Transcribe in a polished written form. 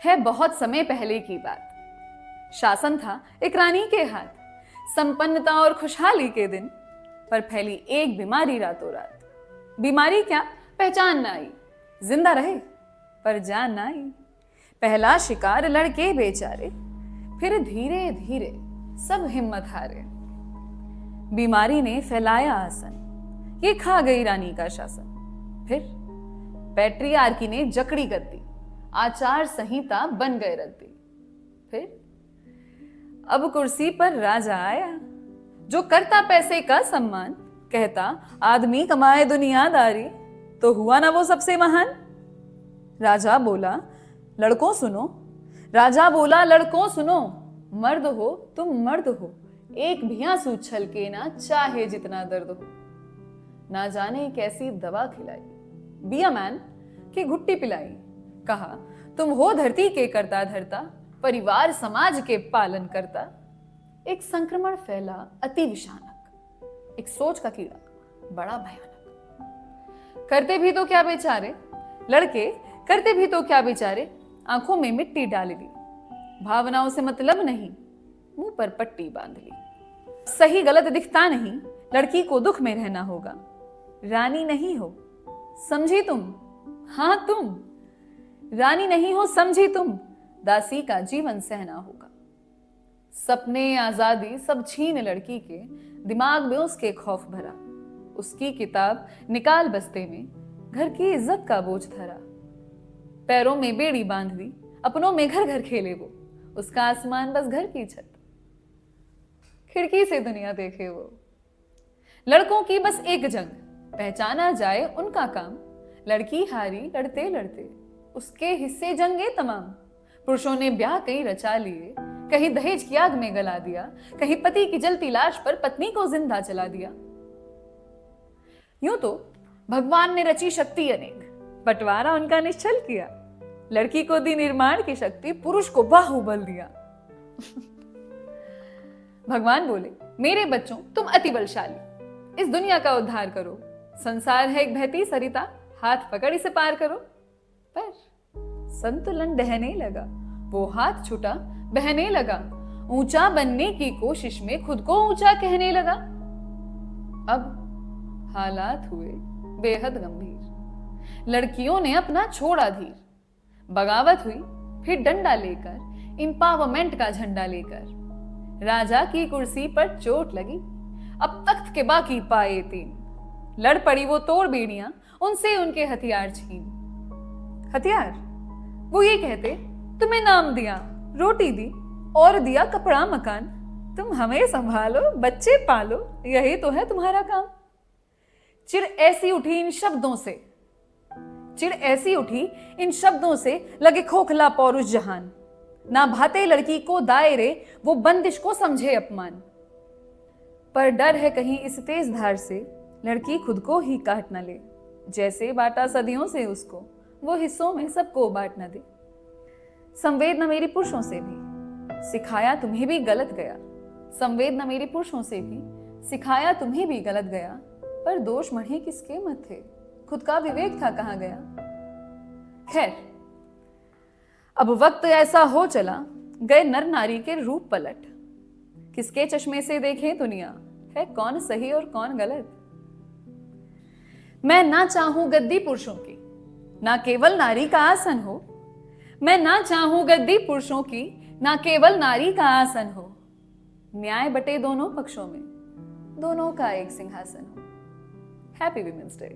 है बहुत समय पहले की बात। शासन था एक रानी के हाथ, संपन्नता और खुशहाली के दिन, पर फैली एक बीमारी रातों रात। बीमारी क्या, पहचान ना आई, जिंदा रहे पर जान ना आई। पहला शिकार लड़के बेचारे, फिर धीरे धीरे सब हिम्मत हारे। बीमारी ने फैलाया आसन, ये खा गई रानी का शासन। फिर पैट्रियार्की ने जकड़ी गद्दी, आचार संहिता बन गए रद्दी। फिर अब कुर्सी पर राजा आया, जो करता पैसे का सम्मान, कहता आदमी कमाए दुनियादारी, तो हुआ ना वो सबसे महान। राजा बोला लड़कों सुनो, राजा बोला लड़कों सुनो, मर्द हो तुम मर्द हो, एक भी आंसू छलके ना चाहे जितना दर्द हो। ना जाने कैसी दवा खिलाई, बी अ मैन की घुट्टी पिलाई। कहा तुम हो धरती के करता धरता, परिवार समाज के पालन करता। एक संक्रमण फैला अति विषानक, एक सोच का कीड़ा बड़ा भयानक। करते भी तो क्या बेचारे लड़के, करते भी तो क्या बेचारे, आंखों में मिट्टी डाल ली, भावनाओं से मतलब नहीं, मुंह पर पट्टी बांध ली। सही गलत दिखता नहीं, लड़की को दुख में रहना होगा। रानी नहीं हो समझी तुम, हाँ तुम रानी नहीं हो समझी तुम, दासी का जीवन सहना होगा। सपने आजादी सब छीन लड़की के, दिमाग में उसके खौफ भरा। उसकी किताब निकाल बस्ते में, घर की इज्जत का बोझ धरा। पैरों में बेड़ी बांध दी, अपनों में घर घर खेले वो, उसका आसमान बस घर की छत, खिड़की से दुनिया देखे वो। लड़कों की बस एक जंग, पहचाना जाए उनका काम। लड़की हारी लड़ते लड़ते, उसके हिस्से जंगे तमाम। पुरुषों ने ब्याह कई रचा लिए, कहीं दहेज की आग में गला दिया, कहीं पति की जलती लाश पर पत्नी को जिंदा जला दिया। यूं तो भगवान ने रची शक्ति अनेक, बंटवारा उनका निश्चल किया। लड़की को दी निर्माण की शक्ति, पुरुष को बाहुबल दिया। भगवान बोले मेरे बच्चों तुम अति बलशाली, इस दुनिया का उद्धार करो। संसार है एक बहती सरिता, हाथ पकड़ इसे पार करो। पर संतुलन ढहने लगा, वो हाथ छूटा बहने लगा। ऊंचा बनने की कोशिश में खुद को ऊंचा कहने लगा। अब हालात हुए बेहद गंभीर, लड़कियों ने अपना छोड़ा धीर। बगावत हुई फिर डंडा लेकर, इंपावरमेंट का झंडा लेकर। राजा की कुर्सी पर चोट लगी, अब तख्त के बाकी पाए तीन। लड़ पड़ी वो तोड़ बेड़ियां, उनसे उनके हथियार छीन। हथियार वो ये कहते तुम्हें नाम दिया, रोटी दी और दिया कपड़ा मकान। तुम हमें संभालो, बच्चे पालो, यही तो है तुम्हारा काम। चिढ़ ऐसी उठी इन शब्दों से, चिढ़ ऐसी उठी इन शब्दों से, लगे खोखला पौरुष जहान। ना भाते लड़की को दायरे, वो बंदिश को समझे अपमान। पर डर है कहीं इस तेज धार से, लड़की खुद को ही काट न ले। जैसे बांटा सदियों से उसको, वो हिस्सों में सबको बांट न दे। संवेद न मेरी पुरुषों से भी, सिखाया तुम्हें भी गलत गया। संवेद न मेरी पुरुषों से भी, सिखाया तुम्हें भी गलत गया। पर दोष मढ़े किसके मत थे, खुद का विवेक था कहां गया। खैर अब वक्त ऐसा हो चला, गए नर नारी के रूप पलट। किसके चश्मे से देखें दुनिया, है कौन सही और कौन गलत। मैं ना चाहूं गद्दी पुरुषों की, ना केवल नारी का आसन हो। मैं ना चाहूं गद्दी पुरुषों की, ना केवल नारी का आसन हो। न्याय बटे दोनों पक्षों में, दोनों का एक सिंहासन हो। Happy women's day.